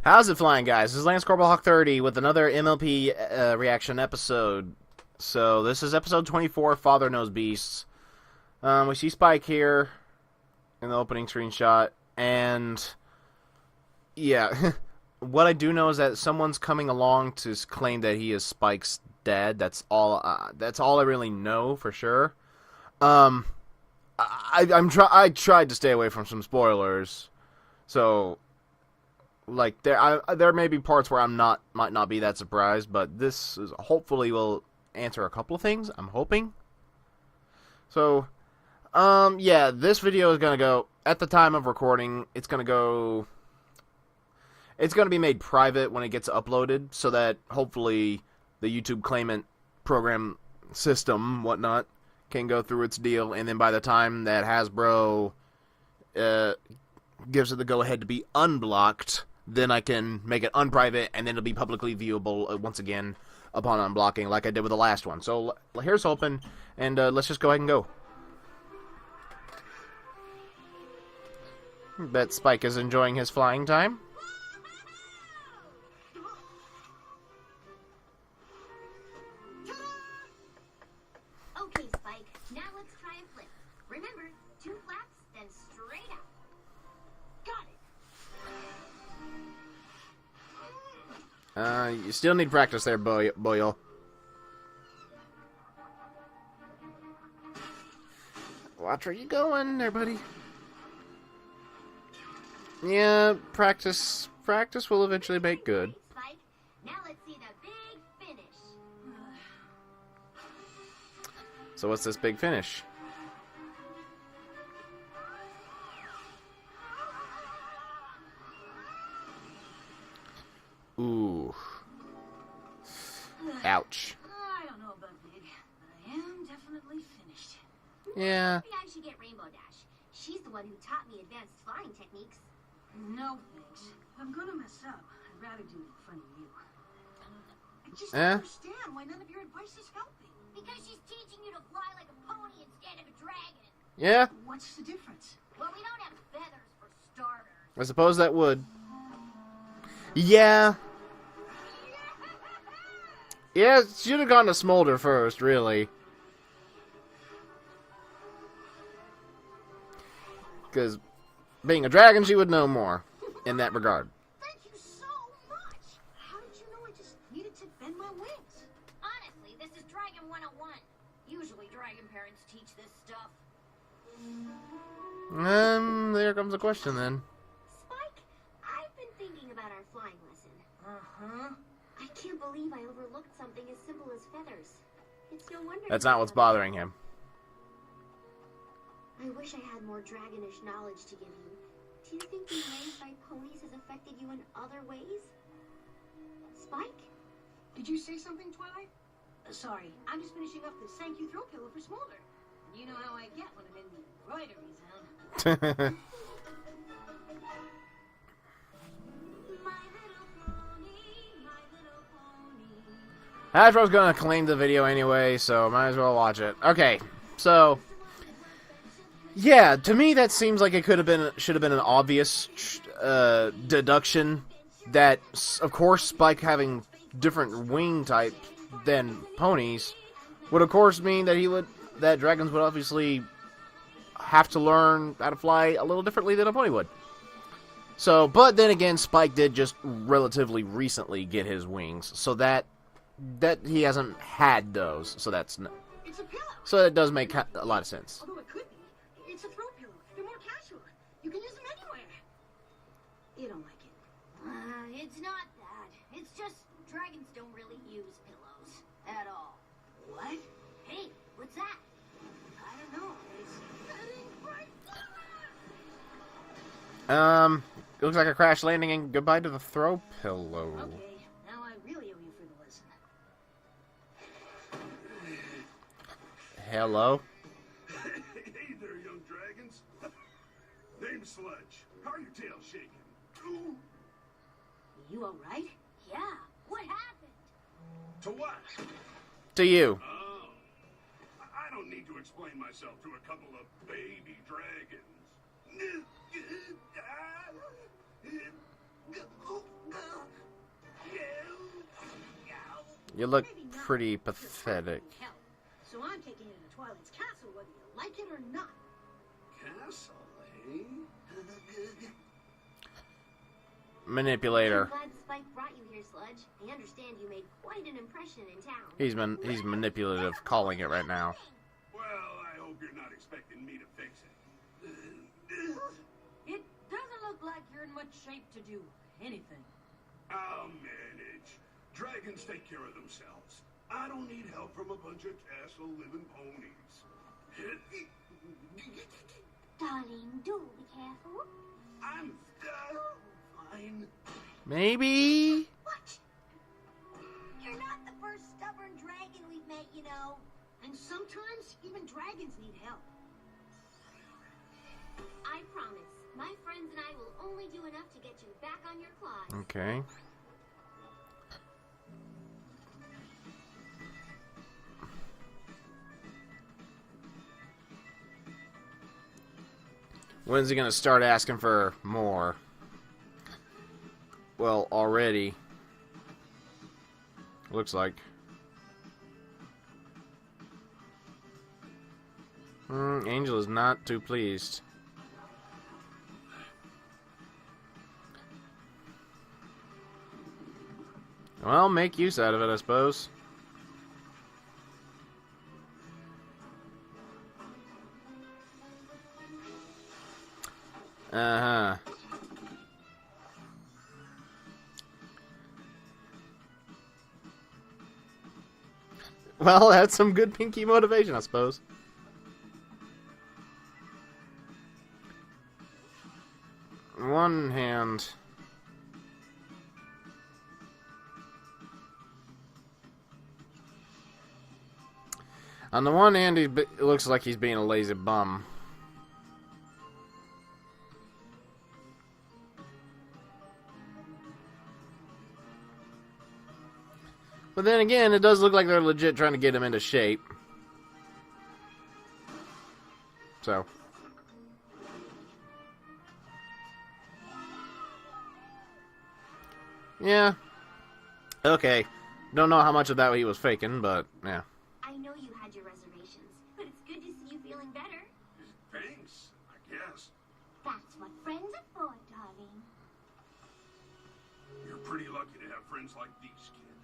How's it flying, guys? This is Lance Corporal Hawk 30 with another MLP reaction episode. So this is episode 24, Father Knows Beasts. We see Spike here in the opening screenshot, and yeah, what I do know is that someone's coming along to claim that he is Spike's dad. That's all I really know for sure. I tried to stay away from some spoilers, so. Like there may be parts where might not be that surprised, but this is hopefully will answer a couple of things. I'm hoping. So, yeah, this video is gonna go at the time of recording. It's gonna be made private when it gets uploaded, so that hopefully the YouTube claimant program system whatnot can go through its deal, and then by the time that Hasbro gives it the go ahead to be unblocked, then I can make it unprivate, and then it'll be publicly viewable once again upon unblocking, like I did with the last one. So here's hoping, and let's just go ahead and go. Bet Spike is enjoying his flying time. Okay, Spike. Now let's try and flip. Remember, 2 flaps, then straight out. Got it. You still need practice there, boyo. Watch where you going there, buddy. Yeah, practice will eventually make good. Spike, now let's see the big finish. So what's this big finish? Ooh. Ouch. I don't know about big, but I am definitely finished. Yeah. Maybe I should get Rainbow Dash. She's the one who taught me advanced flying techniques. No thanks. If I'm gonna mess up, I'd rather do it in front of you. I just don't understand why none of your advice is helping. Because she's teaching you to fly like a pony instead of a dragon. Yeah. What's the difference? Well, we don't have feathers for starters. I suppose that would. Yeah. Yeah, should have gone to Smolder first, really. Because being a dragon, she would know more in that regard. Thank you so much. How did you know I just needed to bend my wings? Honestly, this is Dragon 101. Usually dragon parents teach this stuff. There comes a question then. Spike, I've been thinking about our flying lesson. Uh-huh. I can't believe I overlooked something as simple as feathers. It's no wonder. That's not what's bothering him. I wish I had more dragonish knowledge to give you. Do you think being raised by ponies has affected you in other ways? Spike? Did you say something, Twilight? Sorry, I'm just finishing up this thank you throw pillow for Smolder. You know how I get when I'm in the embroidery zone. Hasbro's gonna claim the video anyway, so might as well watch it. Okay, so yeah, to me that seems like it should have been an obvious deduction that, of course, Spike having different wing type than ponies would, of course, mean that dragons would obviously have to learn how to fly a little differently than a pony would. So, but then again, Spike did just relatively recently get his wings, so that he hasn't had those, so that's no. It's a pillow. So it does make a lot of sense. Although it could be. It's a throw pillow. They're more casual. You can use them anywhere. You don't like it. It's not that. It's just dragons don't really use pillows at all. What? Hey, what's that? I don't know. It's heading right It looks like a crash landing and goodbye to the throw pillow. Okay, now I really owe you for the lesson. Hello? Hey there, young dragons. Name's Sledge. How are your tails shaking? Ooh. You alright? Yeah, what happened? To what? To you. Oh. I don't need to explain myself to a couple of baby dragons. You look Maybe not, pretty but pathetic. hell. So I'm taking it to Twilight's castle, whether you like it or not. Castle, eh? Manipulator. I'm glad Spike brought you here, Sludge. I understand you made quite an impression in town. He's manipulative, calling it right now. Well, I hope you're not expecting me to fix it. It doesn't look like you're in much shape to do anything. I'll manage. Dragons take care of themselves. I don't need help from a bunch of castle-living ponies. Darling, do be careful. I'm fine. Maybe? What? You're not the first stubborn dragon we've met, you know. And sometimes even dragons need help. I promise. My friends and I will only do enough to get you back on your claws. Okay. When's he gonna start asking for more? Well, already. Looks like. Angel is not too pleased. Well, make use out of it, I suppose. Uh-huh. Well, that's some good Pinky motivation, I suppose. On one hand... On the one hand, it looks like he's being a lazy bum. But then again, it does look like they're legit trying to get him into shape. So. Yeah. Okay. Don't know how much of that he was faking, but yeah. I know you had your reservations, but it's good to see you feeling better. Thanks, I guess. That's what friends are for, darling. You're pretty lucky to have friends like these, kid.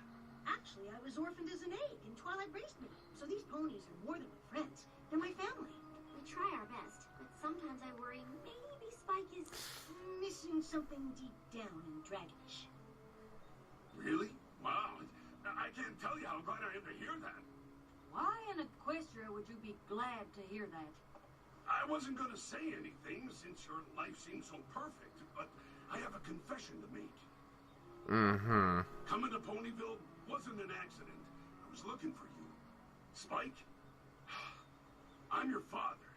Actually, I was orphaned as an egg, and Twilight raised me. So these ponies are more than my friends. They're my family. We try our best, but sometimes I worry maybe Spike is... Missing something deep down in Dragonish. Really? Wow. I can't tell you how glad I am to hear that. Why in Equestria would you be glad to hear that? I wasn't going to say anything since your life seems so perfect, but I have a confession to make. Mm-hmm. Coming to Ponyville wasn't an accident. I was looking for you. Spike, I'm your father.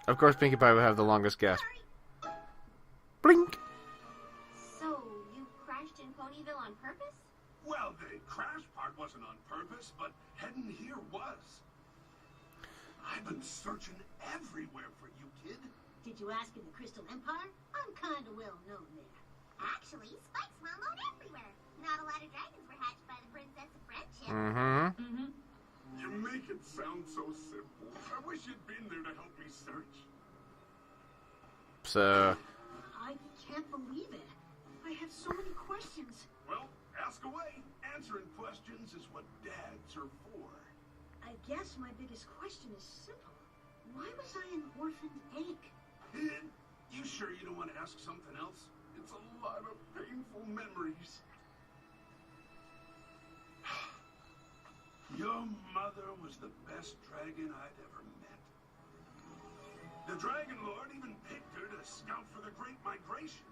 Of course, Pinkie Pie would have the longest gasp. Blink! So, you crashed in Ponyville on purpose? Well, the crash part wasn't on purpose, but heading here was. I've been searching everywhere for you, kid. Did you ask in the Crystal Empire? I'm kind of well known there. Actually, Spike's well known everywhere. Not a lot of dragons were hatched by the Princess of Friendship. Mm-hmm. You make it sound so simple. I wish you'd been there to help me search. So... I can't believe it. I have so many questions. Well, ask away. Answering questions is what dads are for. I guess my biggest question is simple. Why was I an orphaned egg? Kid, you sure you don't want to ask something else? It's a lot of painful memories. Your mother was the best dragon I'd ever met. The Dragon Lord even picked her to scout for the Great Migration,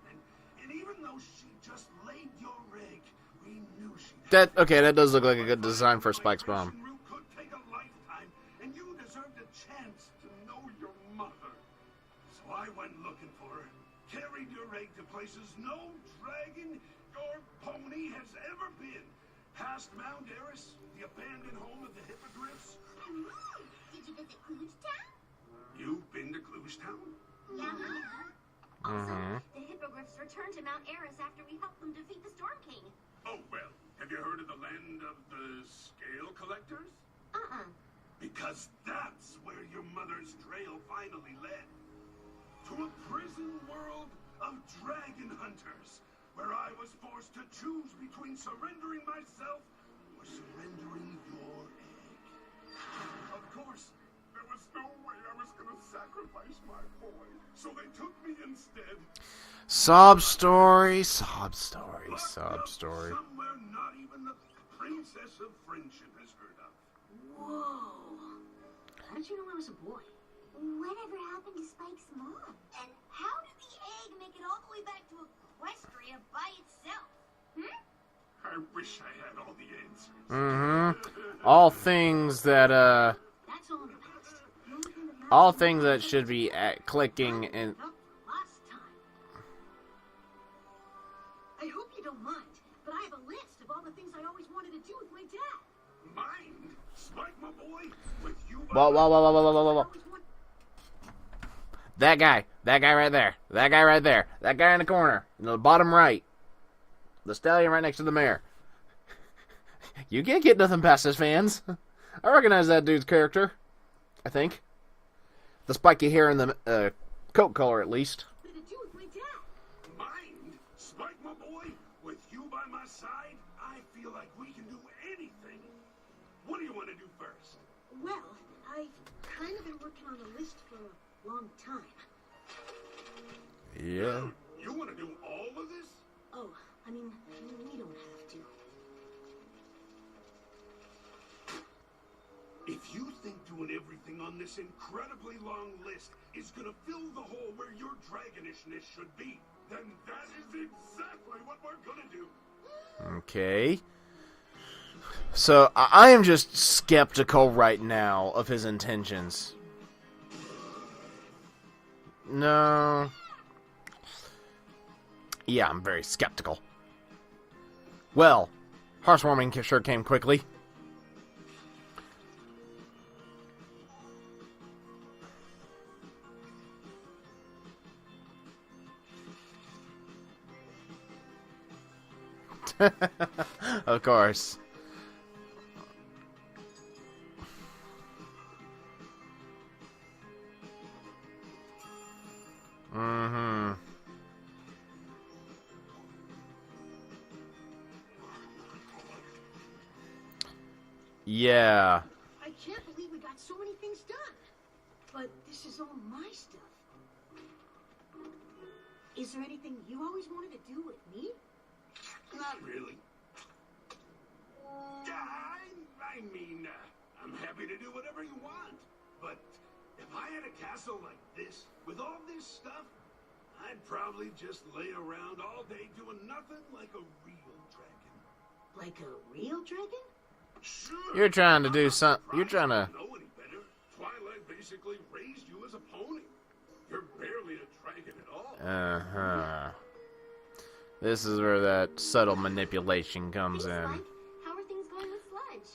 and even though she just laid your egg, we knew she'd... that does look like a good design for Spike's mom. Route could take a lifetime, and you deserved a chance to know your mother. So I went looking for her, carried your egg to places no dragon or pony has ever been. Past Mount Eris, the abandoned home of the Hippogriffs. Did you visit Gulch Town? You've been to Gulch Town? Yeah. Also, the Hippogriffs Gulch returned to Mount Eris after we helped them defeat the Storm King. Oh, well, have you heard of the land of the scale collectors? Because that's where your mother's trail finally led. To a prison world of dragon hunters, where I was forced to choose between surrendering myself or surrendering your egg. Of course, there was no way I was gonna sacrifice my boy, so they took me instead. Sob story, sob story, sob story. Somewhere not even the Princess of Friendship has heard of. Whoa. How did you know I was a boy? Whatever happened to Spike's mom? And how did the egg make it all the way back to Equestria by itself? I wish I had all the answers. Mm-hmm. All things that, That's all in the past. The only thing that matters all is things what that should be clicking and... happened last time. I hope you don't mind, but I have a list of all the things I always wanted to do with my dad. Mind? Spike, my boy? With you by Whoa, whoa, whoa, whoa, whoa, whoa, whoa, I whoa. always want- That guy right there, that guy right there, that guy in the corner, in the bottom right, the stallion right next to the mayor. You can't get nothing past his fans. I recognize that dude's character, I think. The spiky hair and the coat color, at least. What did it do with my dad? Mind? Spike, my boy? With you by my side, I feel like we can do anything. What do you want to do first? Well, I've kind of been working on a list for a long time. Yeah. You want to do all of this? Oh, I mean, we don't have to. If you think doing everything on this incredibly long list is gonna fill the hole where your dragonishness should be, then that is exactly what we're gonna do. Okay. So, I am just skeptical right now of his intentions. No. Yeah, I'm very skeptical. Well, heartwarming sure came quickly. Of course. Mm-hmm. Yeah. I can't believe we got so many things done. But this is all my stuff. Is there anything you always wanted to do with me? Not really. I mean, I'm happy to do whatever you want. But if I had a castle like this, with all this stuff, I'd probably just lay around all day doing nothing like a real dragon. Like a real dragon? Sure. You're trying to do I'm not some. You're surprised trying to. you know any better. Twilight basically raised you as a pony. You're barely a dragon at all. Uh-huh. This is where that subtle manipulation comes Hey, in. Spike, how are things going with Sludge?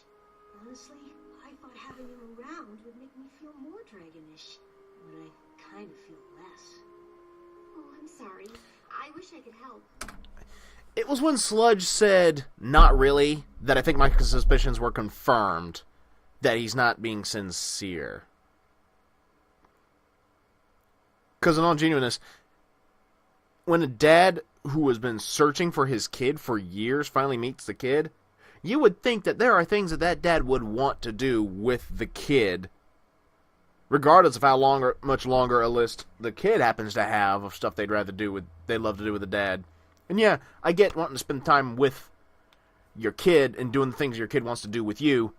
Honestly, I thought having him around would make me feel more dragonish. But I kind of feel less. Oh, I'm sorry. I wish I could help. It was when Sludge said, "Not really," that I think my suspicions were confirmed that he's not being sincere. Because in all genuineness, when a dad who has been searching for his kid for years finally meets the kid, you would think that there are things that that dad would want to do with the kid, regardless of how much longer a list the kid happens to have of stuff they'd love to do with the dad. And yeah, I get wanting to spend time with your kid and doing the things your kid wants to do with you,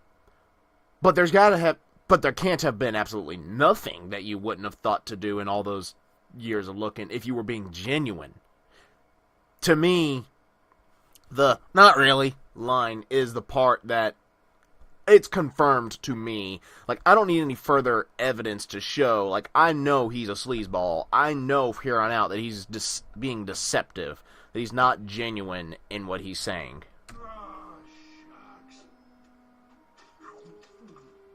but there can't have been absolutely nothing that you wouldn't have thought to do in all those years of looking if you were being genuine. To me, the "not really" line is the part that it's confirmed to me. Like, I don't need any further evidence to show. Like, I know he's a sleazeball. I know from here on out that he's being deceptive. That he's not genuine in what he's saying. Oh, shucks.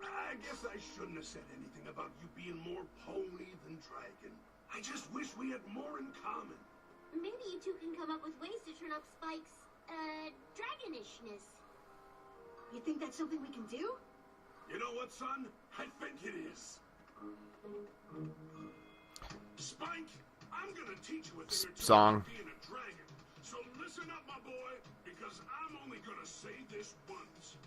I guess I shouldn't have said anything about you being more pony than dragon. I just wish we had more in common. maybe you two can come up with ways to turn up Spike's, dragonishness. You think that's something we can do? You know what, son? I think it is. Spike, I'm gonna teach you a thing or two Song. about being a dragon. So listen up, my boy, because I'm only gonna say this once.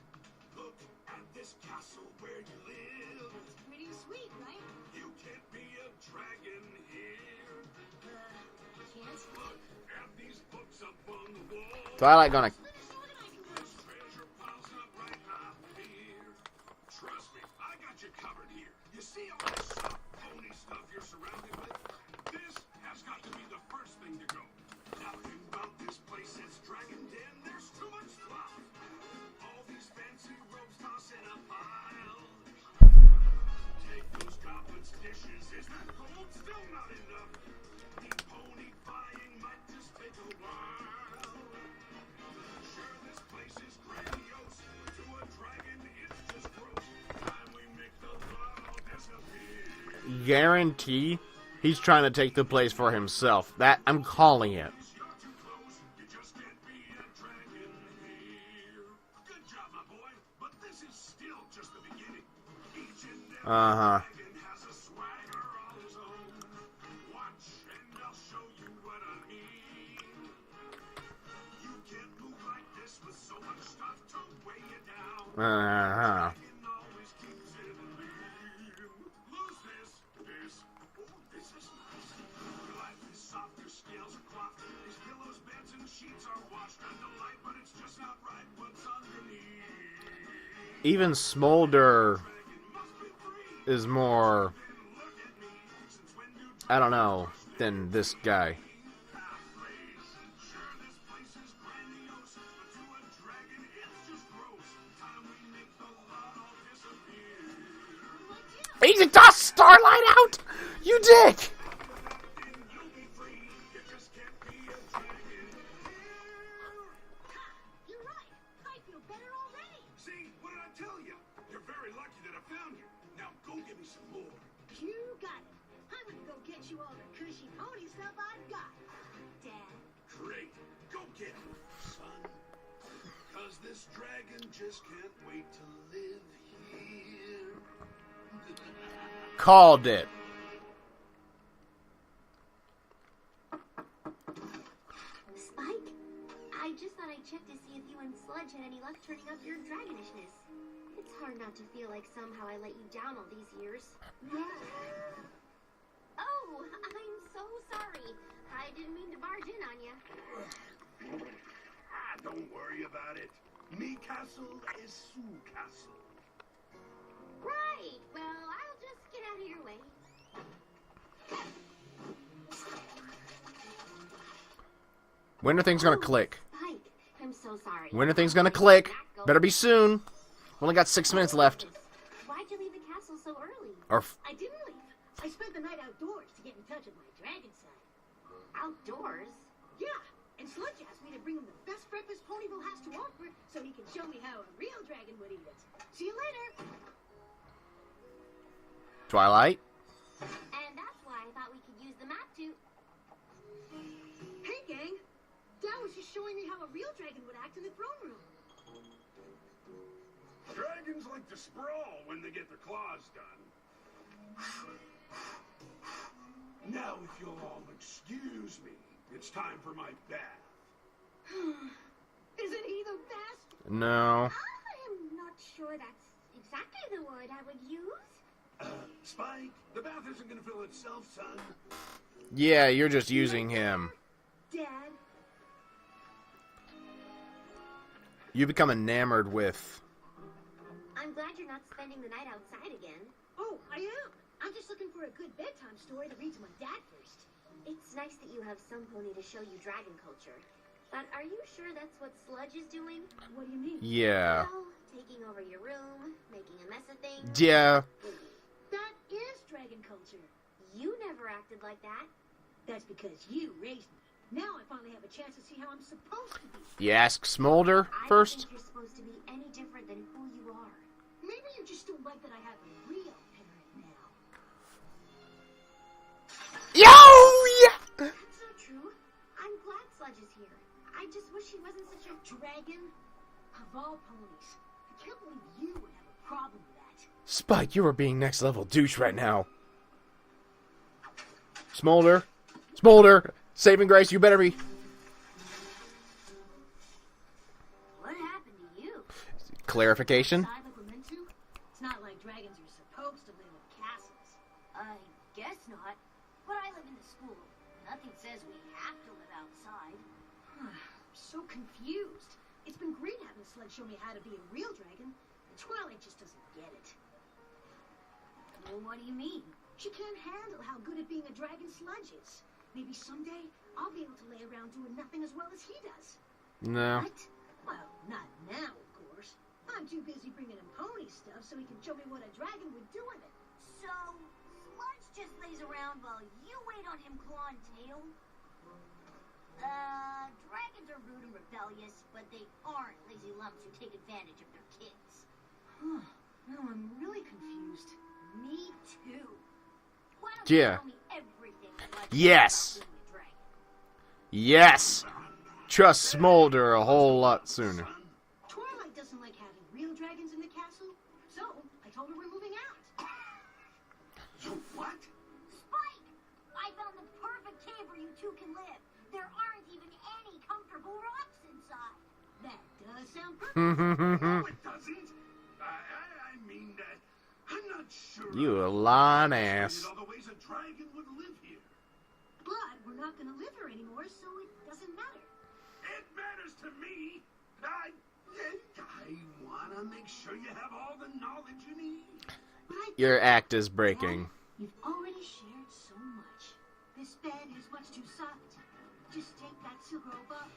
Look at this castle where you live. It's pretty sweet, right? You can't be a dragon here. Can't. Look at these books up on the wall. Twilight gonna. There's treasure piles up right up here. Trust me, I got you covered here. You see all this soft pony stuff you're surrounded with? This has got to be the first thing to go. Nothing about this place is Dragon Den. There's too much fluff. All these fancy robes tossed in a pile. Take those goblins' dishes. Is that gold still not enough? The pony buying might just take a while. Sure, this place is grandiose. To a dragon, it's just gross. Time we make the blood all disappear. Guarantee he's trying to take the place for himself. That I'm calling it. You're too close. You just can't be a dragon here. Good job, my boy. But this is still just the beginning. Each and every dragon has a swagger all his own. Watch, and I'll show you what I mean. You can't move like this with so much stuff to weigh you down. Dragon always keeps it lean. Lose this. Oh, this is nice. Life is soft, your scales are cloth. These pillows, beds, and sheets are washed under light, but it's just not right what's underneath. Even Smolder is more, I don't know, than this guy. Sure, this place is grandiose, but to a dragon, it's just gross. Time we make the lot all disappear. Easy toss Starlight out! You dick! Then you'll be free. You just can't be a dragon. You're right. I feel better already. See, what did I tell you? You're very lucky that I found you. Now go get me some more. You got it. I'm gonna go get you all the cushy pony stuff I've got. Dad. Great. Go get him, son. Cause this dragon just can't wait to live here. Called it. Spike, I just thought I'd check to see if you and Sludge had any luck turning up your dragonishness. It's hard not to feel like somehow I let you down all these years. Oh, I'm so sorry. I didn't mean to barge in on you. Don't worry about it. Me castle is Sue castle. Right. Well, I'll just get out of your way. When are things gonna click? Spike, I'm so sorry. When are things gonna click? Better be soon. Only got 6 minutes left. Why'd you leave the castle so early? Or I didn't leave. I spent the night outdoors to get in touch with my dragon side. Outdoors? Yeah, and Sludge asked me to bring him the best breakfast Ponyville has to offer so he can show me how a real dragon would eat it. See you later. Twilight. And that's why I thought we could use the map to... Hey, gang. Dad was just showing me how a real dragon would act in the throne room. Dragons like to sprawl when they get their claws done. Now, if you'll all excuse me, it's time for my bath. Isn't he the best? No. I'm not sure that's exactly the word I would use. Spike, the bath isn't gonna fill itself, son. Yeah, you're just using him. Dad. You become enamored with. I'm glad you're not spending the night outside again. Oh, I am. I'm just looking for a good bedtime story to read to my dad first. It's nice that you have some pony to show you dragon culture. But are you sure that's what Sludge is doing? What do you mean? Yeah. Well, taking over your room, making a mess of things. Yeah. That is dragon culture. You never acted like that. That's because you raised me. Now I finally have a chance to see how I'm supposed to be. You ask Smolder I don't first? think you're supposed to be any different than who you are. Maybe you just don't like that I have a real parent now. Yo! Yeah! That's not true. I here. I just wish he wasn't such a Dragon? Of all ponies. I can't believe you would have a problem with that. Spike, you are being next level douche right now. Smolder. Smolder. Saving grace, you better be. What happened to you? Clarification. Side like we're meant to? It's not like dragons are supposed to live in castles. I guess not. But I live in the school. Nothing says we have to live outside. I'm so confused. It's been great having Sled show me how to be a real dragon, and Twilight just doesn't get it. Well, what do you mean? She can't handle how good at being a dragon Sludge is. Maybe someday I'll be able to lay around doing nothing as well as he does. No. What? Well, not now, of course. I'm too busy bringing him pony stuff so he can show me what a dragon would do with it. So, Sludge just lays around while you wait on him clawing tail? Dragons are rude and rebellious, but they aren't lazy lumps who take advantage of their kids. Now I'm really confused. Me too. Why don't you tell me everything Sludge Yes. about being a dragon? Yes. Trust Smolder a whole lot sooner. Twilight doesn't like having real dragons in the castle, so I told her we're moving out. You what? Spike! I found the perfect cave where you two can live. There aren't even any comfortable rocks inside. That does sound perfect. No, it doesn't. I mean that. I'm not sure. You a lying ass. All the ways a dragon would live here. But we're not going to live here anymore, so it doesn't matter. It matters to me. I want to make sure you have all the knowledge you need. Your act is breaking. You've already shared so much. This bed is much too soft. Just take that silk robe up.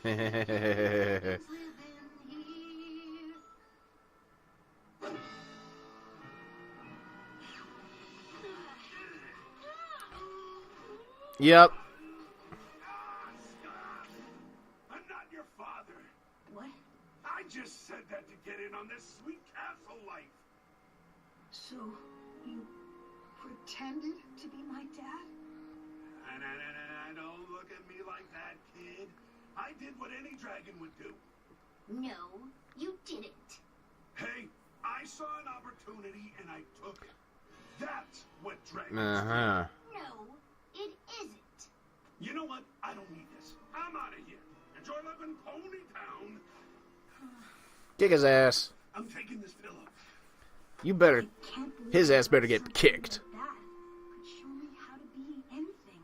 Dragons live in here. Yep. I'm not your father. What? I just said that to get in on this sweet castle life. So, you pretended to be my dad? Don't look at me like that, kid. I did what any dragon would do. No, you didn't. Hey, I saw an opportunity and I took it. That's what dragons Uh-huh. No, it isn't. do. You know what? I don't need this. I'm out of here. Enjoy living Pony Town. Kick his ass. I'm taking this pillow. You better. I can't believe His ass better get something kicked. like that could show me how to be anything.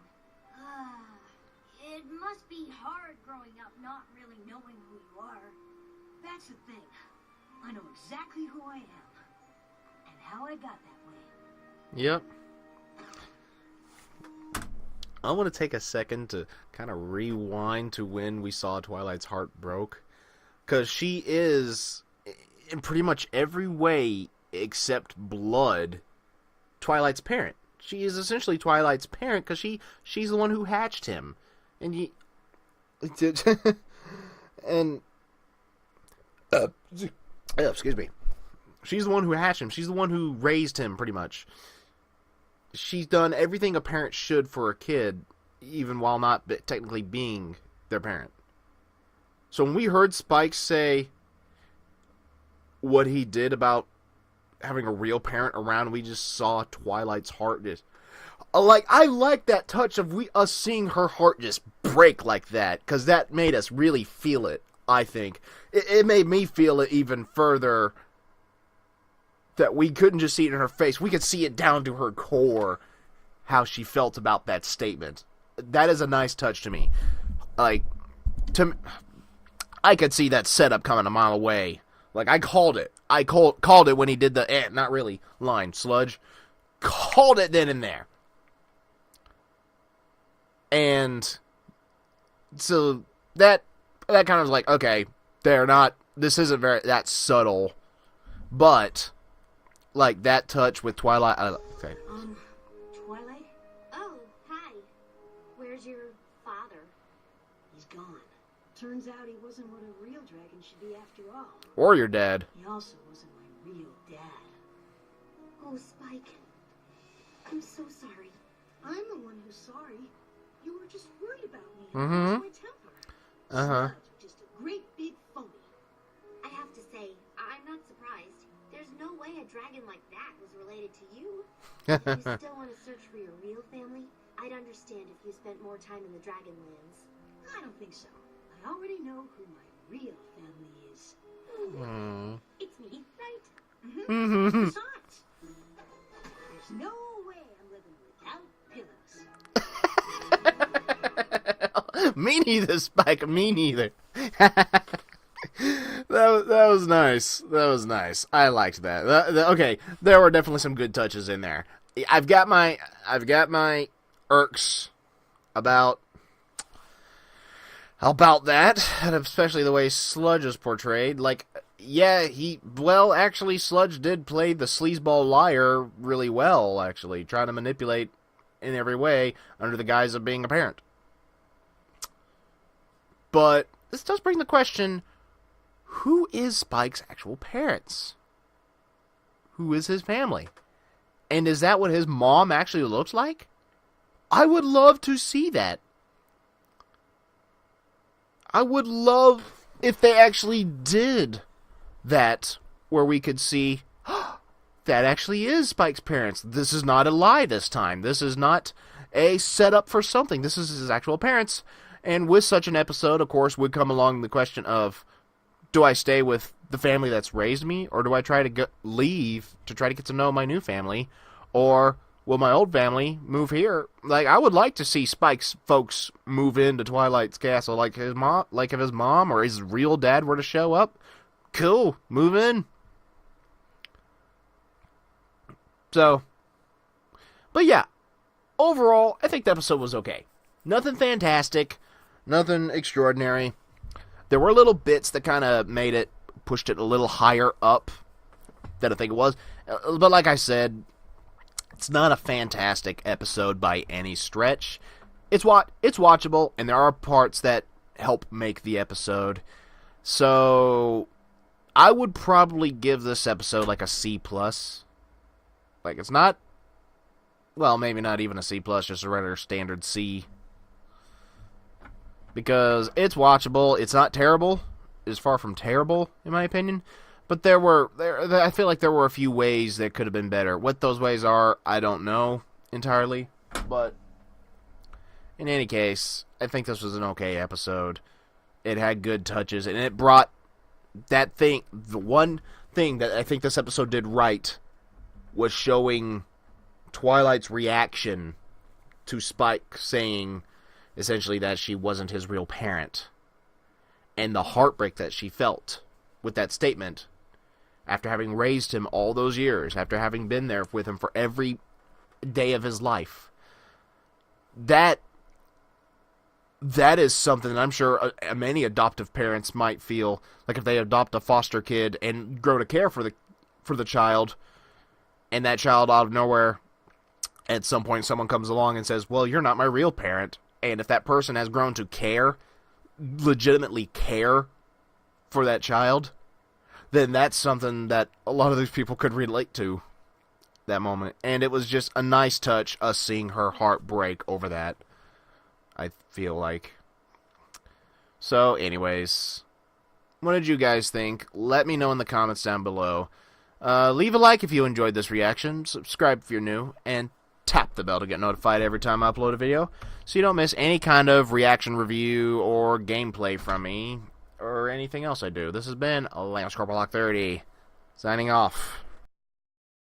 It must be hard growing up not really knowing who you are. That's the thing. I know exactly who I am and how I got that way. Yep. I want to take a second to kind of rewind to when we saw Twilight's heart broke. Because she is, in pretty much every way except blood, Twilight's parent. She is essentially Twilight's parent because she's the one who hatched him. And excuse me. She's the one who hatched him. She's the one who raised him, pretty much. She's done everything a parent should for a kid, even while not technically being their parent. So when we heard Spike say what he did about having a real parent around, we just saw Twilight's heart just... I like that touch of us seeing her heart just break like that, because that made us really feel it, I think. It made me feel it even further, that we couldn't just see it in her face. We could see it down to her core, how she felt about that statement. That is a nice touch to me. I could see that setup coming a mile away. I called it. I called it when he did the, not really, line, Sludge. Called it then and there. And so that kind of was like, okay, this isn't that subtle, but that touch with Twilight, okay. Twilight? Oh, hi. Where's your father? He's gone. Turns out he wasn't what a real dragon should be after all. Or your dad. He also wasn't my real dad. Oh, Spike. I'm so sorry. I'm the one who's sorry. You were just worried about me. Mm-hmm. My temper. Uh-huh. Just a great big phony. I have to say, I'm not surprised. There's no way a dragon like that was related to you. If you still want to search for your real family, I'd understand if you spent more time in the Dragonlands. I don't think so. I already know who my real family is. It's me, right? Mm-hmm. Besides, there's no way I'm living without pillows. Me neither, Spike. Me neither. That was nice. That was nice. I liked that. Okay, there were definitely some good touches in there. I've got my irks about that, and especially the way Sludge is portrayed. Like, yeah, actually, Sludge did play the sleazeball liar really well, actually, trying to manipulate in every way under the guise of being a parent. But this does bring the question, who is Spike's actual parents? Who is his family? And is that what his mom actually looks like? I would love to see that. I would love if they actually did that, where we could see, that actually is Spike's parents. This is not a lie this time. This is not a setup for something. This is his actual parents. And with such an episode, of course, would come along the question of, do I stay with the family that's raised me, or do I try to leave to try to get to know my new family, or will my old family move here? Like, I would like to see Spike's folks move into Twilight's castle, like his mom, like if his mom or his real dad were to show up. Cool, move in. So, but yeah, overall, I think the episode was okay. Nothing fantastic, nothing extraordinary. There were little bits that kind of pushed it a little higher up than I think it was. But like I said, it's not a fantastic episode by any stretch. It's watchable, and there are parts that help make the episode. So, I would probably give this episode like a C+. Like, it's not, well, maybe not even a C+, just a regular standard C. Because it's watchable. It's not terrible. It's far from terrible, in my opinion. But I feel like there were a few ways that could have been better. What those ways are, I don't know entirely. But in any case, I think this was an okay episode. It had good touches, and it brought that thing. The one thing that I think this episode did right was showing Twilight's reaction to Spike saying, essentially, that she wasn't his real parent. And the heartbreak that she felt with that statement, after having raised him all those years, after having been there with him for every day of his life. That is something that I'm sure many adoptive parents might feel like if they adopt a foster kid and grow to care for the child, and that child out of nowhere, at some point someone comes along and says, well, you're not my real parent. And if that person has grown to care, legitimately care for that child, then that's something that a lot of these people could relate to that moment. And it was just a nice touch, us seeing her heart break over that, I feel like. So, anyways, what did you guys think? Let me know in the comments down below. Leave a like if you enjoyed this reaction, subscribe if you're new, and tap the bell to get notified every time I upload a video, so you don't miss any kind of reaction review or gameplay from me, or anything else I do. This has been Lance Corporalock 30, signing off.